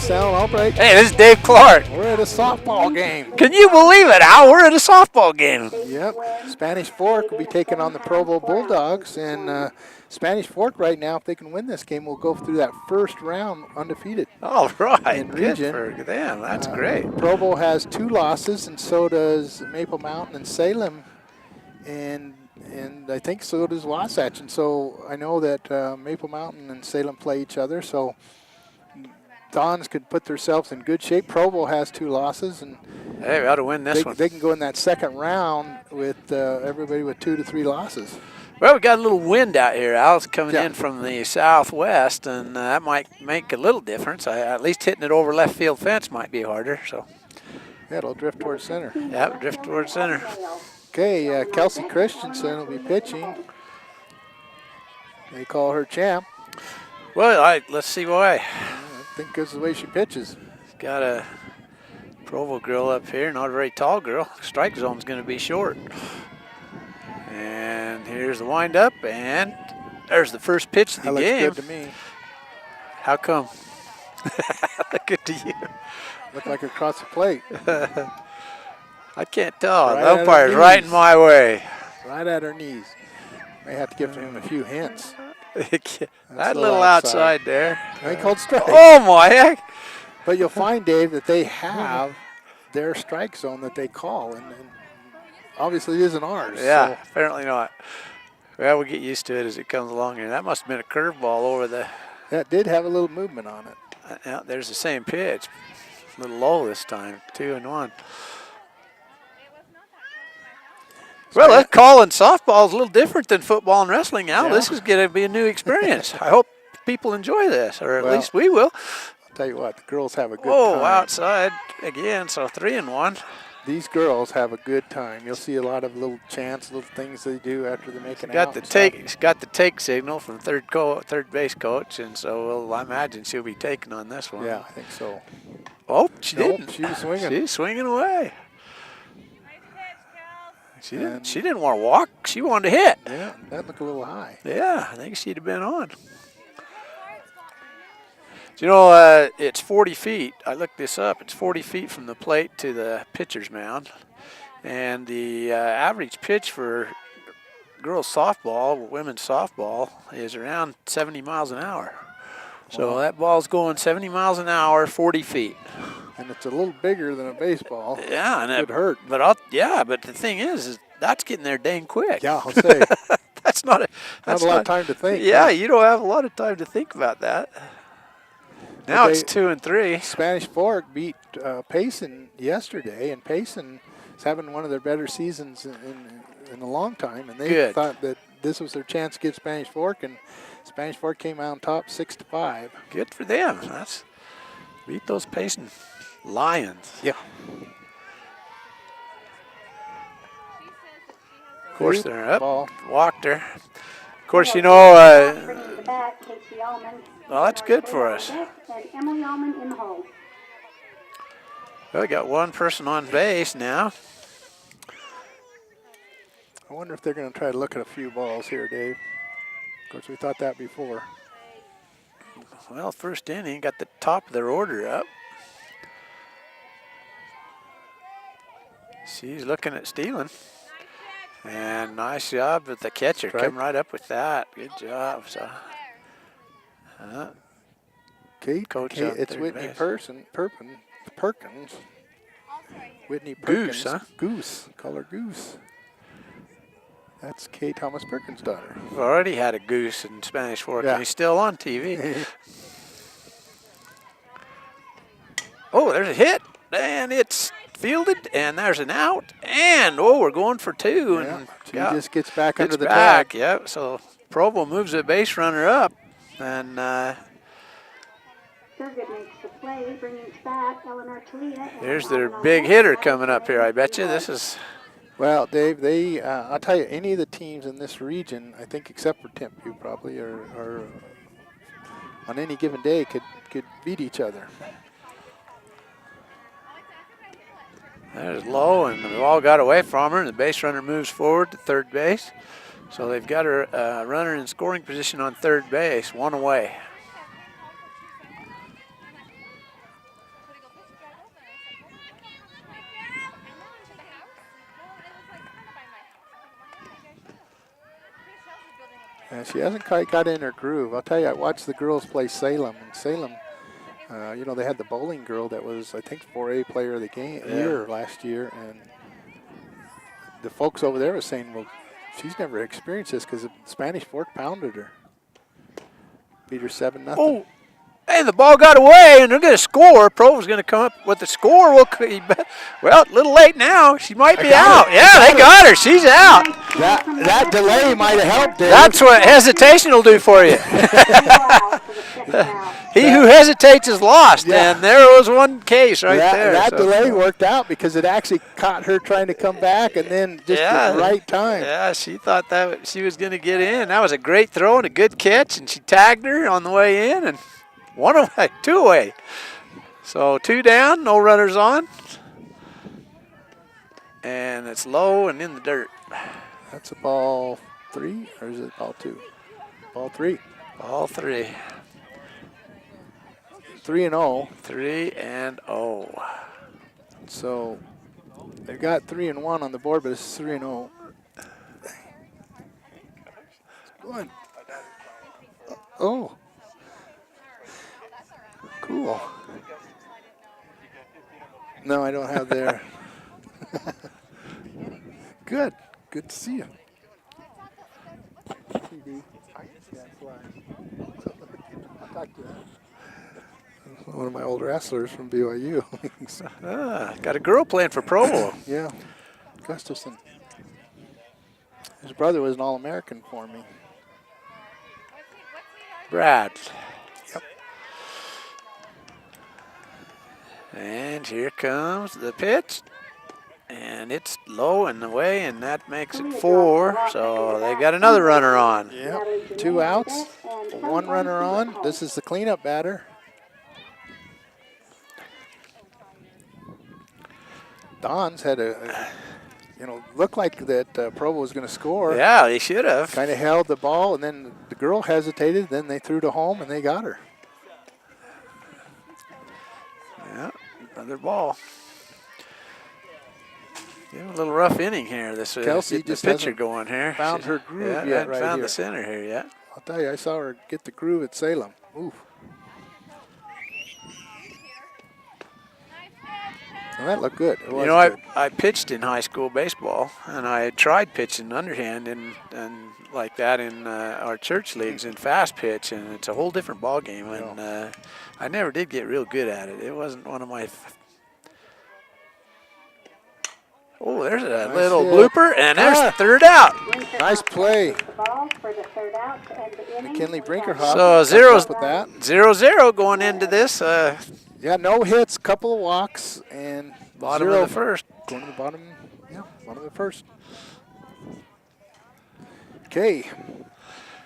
Sound Albright. Hey, this is Dave Clark. We're at a softball game. Can you believe it, Al? We're at a softball game. Yep. Spanish Fork will be taking on the Provo Bulldogs. And Spanish Fork right now, if they can win this game, will go through that first round undefeated. All right. In region. Good for them. That's great. Provo has 2 losses, and so does Maple Mountain and Salem. And I think so does Wasatch. And so I know that Maple Mountain and Salem play each other. So Dons could put themselves in good shape. Provo has 2 losses, and hey, we ought to win this one. They can go in that second round with everybody with 2 to 3 losses. Well, we got a little wind out here. Al's coming in from the southwest, and that might make a little difference. At least hitting it over left field fence might be harder. So yeah, it'll drift towards center. Yeah, drift towards center. Okay, Kelsey Christensen will be pitching. They call her champ. Well, let's see why. I think it's the way she pitches. Got a Provo girl up here, not a very tall girl. Strike zone's going to be short. And here's the windup, and there's the first pitch of the game. That looks good to me. How come? Good to you. Looked like across the plate. I can't tell. Right the umpire's right in my way. Right at her knees. May have to give him a few hints. That little outside there. They called strike. Oh, my heck. But you'll find, Dave, that they have their strike zone that they call, and obviously it isn't ours. Yeah, so. Apparently not. Well, we'll get used to it as it comes along here. That must have been a curveball over the... That did have a little movement on it. Yeah, there's the same pitch. A little low this time, 2-1. Well, that calling softball is a little different than football and wrestling now. Yeah. This is going to be a new experience. I hope people enjoy this, or at least we will. I'll tell you what, the girls have a good time. Oh, outside again, so 3-1. These girls have a good time. You'll see a lot of little chants, little things they do after they make an out. She's got the take signal from third base coach, and so I imagine she'll be taking on this one. Yeah, I think so. Oh, she didn't. She was swinging. She's swinging away. She didn't want to walk. She wanted to hit. Yeah, that looked a little high. Yeah, I think she'd have been on. You know, it's 40 feet. I looked this up. It's 40 feet from the plate to the pitcher's mound. And the average pitch for girls softball, women's softball, is around 70 miles an hour. So that ball's going 70 miles an hour, 40 feet. And it's a little bigger than a baseball. Yeah, and it hurt. But the thing is that's getting there dang quick. Yeah, I'll say. That's not a lot of time to think. Yeah, you don't have a lot of time to think about that. Now it's 2-3. Spanish Fork beat Payson yesterday, and Payson is having one of their better seasons in a long time. And they thought that this was their chance to get Spanish Fork, and Spanish Fork came out on top 6-5. Good for them. Beat those Payson Lions. Yeah. Of course, they're up. Ball. Walked her. Of course, you know, well, that's good for us. Well, we got one person on base now. I wonder if they're going to try to look at a few balls here, Dave. Of course, we thought that before. Well, first inning, got the top of their order up. She's looking at stealing. And nice job with the catcher. Come right up with that. Good job. So, Coach, it's Whitney Perkins. Whitney Perkins. Goose, huh? Goose. Call her Goose. That's Kay Thomas Perkins' daughter. We've already had a Goose in Spanish Fork, and he's still on TV. Oh, there's a hit, and it's fielded, and there's an out, and we're going for 2. Yeah, and she just gets back under the tag. Yep. So Provo moves the base runner up, and there's their big hitter coming up here. I bet you this is. Well, Dave, I'll tell you, any of the teams in this region, I think except for Timpview probably, or on any given day could beat each other. There's low, and the ball got away from her, and the base runner moves forward to third base. So they've got a runner in scoring position on third base, 1 away. And she hasn't quite got in her groove. I'll tell you, I watched the girls play Salem, and Salem, you know, they had the bowling girl that was, I think, 4A player of the year last year, and the folks over there were saying, well, she's never experienced this because the Spanish Fork pounded her. Beat her 7-0. Oh, hey, the ball got away, and they're going to score. Provo's going to come up with the score. Well, a little late now. She might be out. Yeah, they got her. She's out. That delay might have helped, Dave. That's what hesitation will do for you. He who hesitates is lost, and there was one case right there. That delay worked out because it actually caught her trying to come back, and then just the right time. Yeah, she thought that she was going to get in. That was a great throw and a good catch, and she tagged her on the way in, and 1 away, 2 away. So 2 down, no runners on. And it's low and in the dirt. That's a ball 3, or is it ball 2? Ball 3. Ball 3. 3-0. 3-0. So they've got 3-1 on the board, but it's 3-0. Good. Oh. Cool. No, I don't have there. Good. Good to see you. I'll talk to you. One of my old wrestlers from BYU. Got a girl playing for Provo. Yeah. Gustafson. His brother was an All-American for me. Brad. Yep. And here comes the pitch. And it's low and away, and that makes it 4. So they got another runner on. Yep. 2 outs, 1 runner on. This is the cleanup batter. Don's had looked like that Provo was going to score. Yeah, they should have. Kind of held the ball, and then the girl hesitated. Then they threw to home, and they got her. Yeah, another ball. Yeah, a little rough inning here. This Kelsey get just the pitcher hasn't going here. found her groove yeah, yet hasn't right found here. the center here yet. I'll tell you, I saw her get the groove at Salem. Ooh. Well, that looked good. You know, I pitched in high school baseball, and I had tried pitching underhand and like that in our church leagues in fast pitch, and it's a whole different ball game. And I never did get real good at it. It wasn't one of my. Oh, there's a Nice little hit. blooper, and there's the third out. Nice play. McKinley Brinkerhoff. So comes up with that. 0-0 going into this. Yeah, no hits, couple of walks, and Bottom 0 of the first. Going to the bottom, bottom of the first. Okay,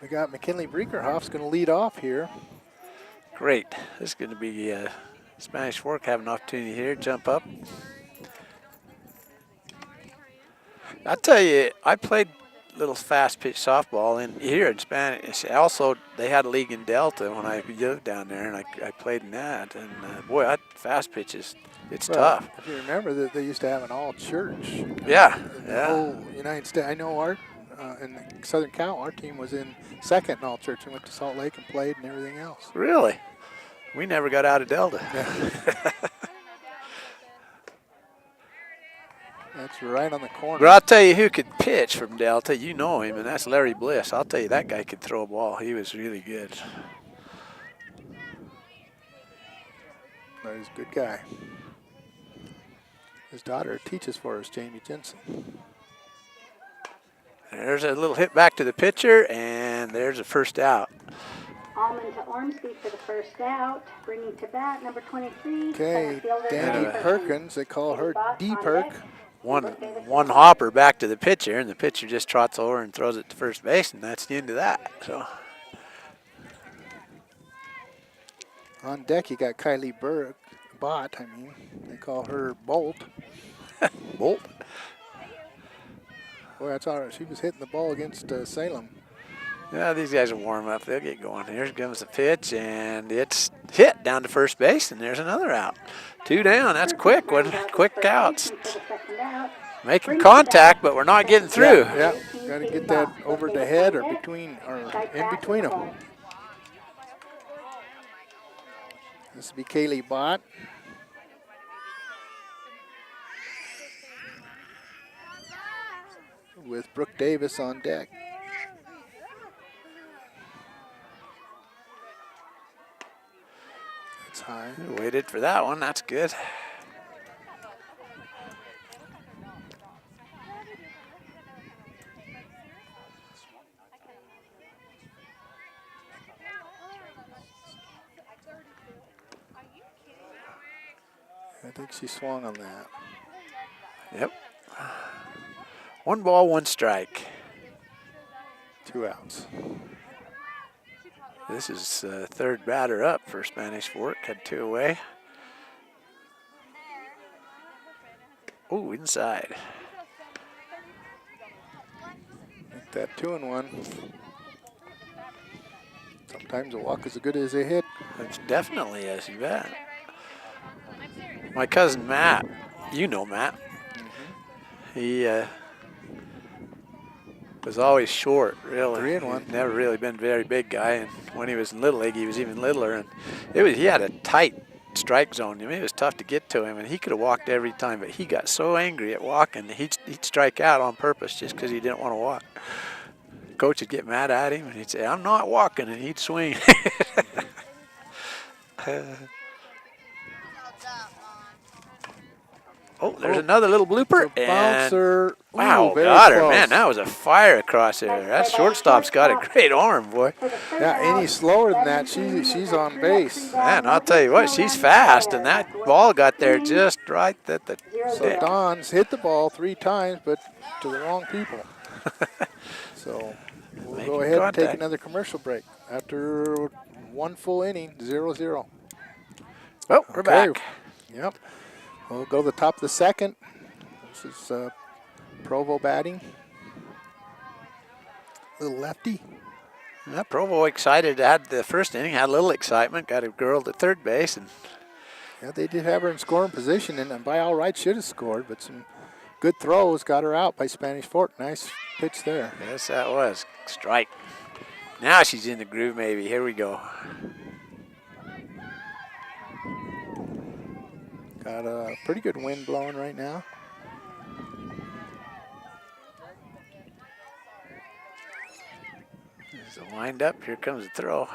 we got McKinley Brinkerhoff's going to lead off here. Great. This is going to be Spanish Fork have an opportunity here. Jump up. I tell you, I played little fast pitch softball here in Spanish. Also, they had a league in Delta when I lived down there, and I played in that. And boy, that fast pitch it's tough. If you remember that they used to have an all church. Yeah, in the whole United States. I know in Southern Cal, our team was in second in all church and went to Salt Lake and played and everything else. Really? We never got out of Delta. That's right on the corner. But I'll tell you who could pitch from Delta. You know him, and that's Larry Bliss. I'll tell you, that guy could throw a ball. He was really good. He's a good guy. His daughter teaches for us, Jamie Jensen. There's a little hit back to the pitcher, and there's a first out. Allman to Ormsby for the first out. Bringing to bat, number 23. Okay, Danny Perkins. They call her D-Perk. One hopper back to the pitcher, and the pitcher just trots over and throws it to first base, and that's the end of that. So on deck, you got Kylie Bott. They call her Bolt. Bolt. Boy, that's all right. She was hitting the ball against Salem. Yeah, these guys will warm up. They'll get going. Here comes the pitch, and it's hit down to first base, and there's another out. 2 down. That's quick one. Quick outs. Making contact, but we're not getting through. Yeah. Got to Katie get that Bott. over If they the head or find it, between or strike in back between with the them. ball. This will be Kaylee Bott. With Brooke Davis on deck. That's high. Waited for that one. That's good. I think she swung on that. Yep. 1 ball, 1 strike. 2 outs. This is third batter up for Spanish Fork. Had 2 away. Oh, inside. Make that 2-1. Sometimes a walk is as good as a hit. It definitely is, you bet. My cousin Matt, you know Matt, he was always short, really. 3-1. He'd never really been a very big guy, and when he was in Little League, he was even littler. And he had a tight strike zone. I mean, it was tough to get to him, and he could have walked every time, but he got so angry at walking that he'd strike out on purpose just because he didn't want to walk. Coach would get mad at him, and he'd say, "I'm not walking," and he'd swing. Oh, there's another little blooper. It's a bouncer. And wow, Ooh, very got her. close. Man, that was a fire across there. That shortstop's got a great arm, boy. Yeah, any slower than that, she's on base. Man, I'll tell you what, she's fast, and that ball got there just right at the So dick. Don's hit the ball 3 times, but to the wrong people. So we'll Making go ahead and take contact. another commercial break. After 1 full inning, 0-0. Oh, we're back. Yep. We'll go to the top of the second. This is Provo batting. Little lefty. Yeah, Provo excited. Had the first inning, had a little excitement. Got a girl at third base, and Yeah, they did have her in scoring position, and by all rights should have scored, but some good throws got her out by Spanish Fork. Nice pitch there. yes, that was strike. Now she's in the groove, maybe. Here we go. Got a pretty good wind blowing right now. There's a wind up. Here comes the throw.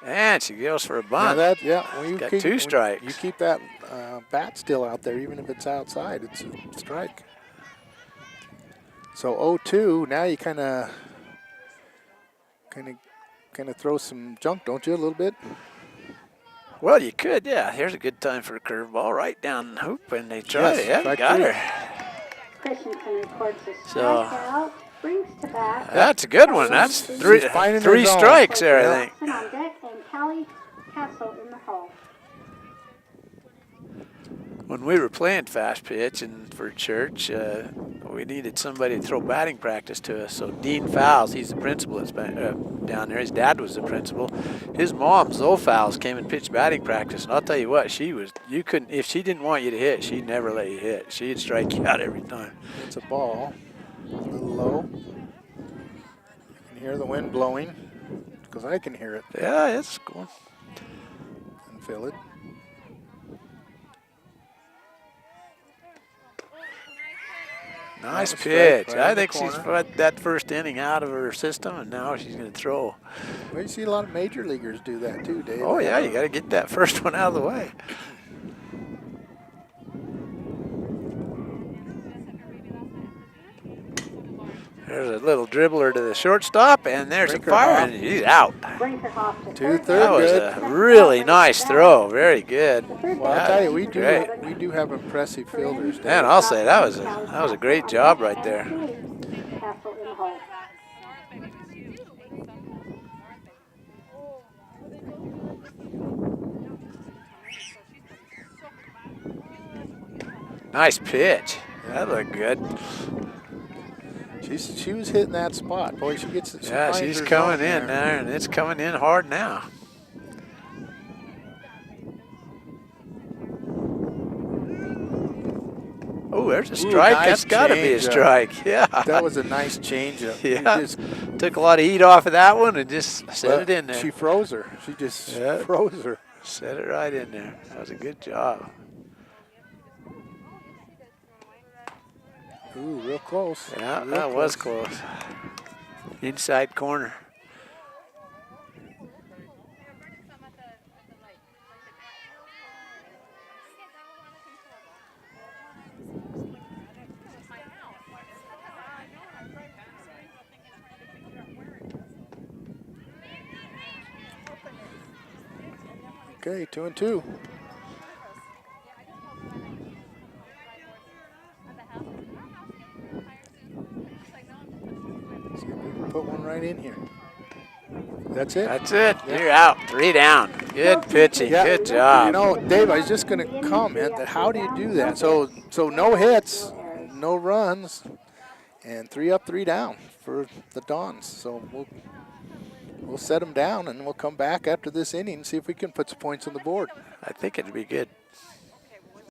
And she goes for a Now bunt. that, yeah, when you Got keep, 2 when strikes. you keep that bat still out there, even if it's outside, it's a strike. So 0-2. Now you kind of throw some junk, don't you, a little bit? Well, you could, yeah. Here's a good time for a curveball right down the hoop, and they tried it. Yeah, strike got 3. her. Christensen records a So- strikeout, brings to bat. That's a good one. That's She's three finding her three zone. strikes there, Yeah. I think. On deck and Callie Castle in the hole. When we were playing fast pitch and for church, we needed somebody to throw batting practice to us. So Dean Fowles, he's the principal down there. His dad was the principal. His mom, Zoe Fowles, came and pitched batting practice. And I'll tell you what, you couldn't, if she didn't want you to hit, she'd never let you hit. She'd strike you out every time. It's a ball, a little low. You can hear the wind blowing, because I can hear it Yeah, it's cool. and feel it. Nice was pitch. right I in the think she's corner. put that first inning out of her system, and now she's going to throw. Well, you see a lot of major leaguers do that too, Dave. Oh, yeah, you got to get that first one out of the way. There's a little dribbler to the shortstop, and there's a Brinker fire, off. and he's out. Brinkerhoff to To third. third. That was good. a really nice throw. Very good. Well, I'll tell you, we Great. do have impressive fielders. Dave. And I'll say that was a great job right there. Castle in the hole. Nice pitch. That looked good. She was hitting that spot. Boy, she gets it. Yeah, she's coming in there, and it's coming in hard now. Oh, there's a Ooh, strike. nice That's got to be a changeup. strike. Yeah. That was a nice changeup. Yeah. You just, Took a lot of heat off of that one and just set well, it in there. she froze her. She just Yeah. froze her. Set it right in there. That was a good job. Ooh, real close. Yeah, Real that was close. Inside corner. Okay, 2-2. See if we can put one right in here. That's it. That's it. Yeah. You're out. 3 down. Good pitching. Yeah. Good job. You know, Dave, I was just going to comment that how do you do that? So no hits, no runs, and 3 up, 3 down for the Dons. So we'll set them down, and we'll come back after this inning and see if we can put some points on the board. I think it'd be good.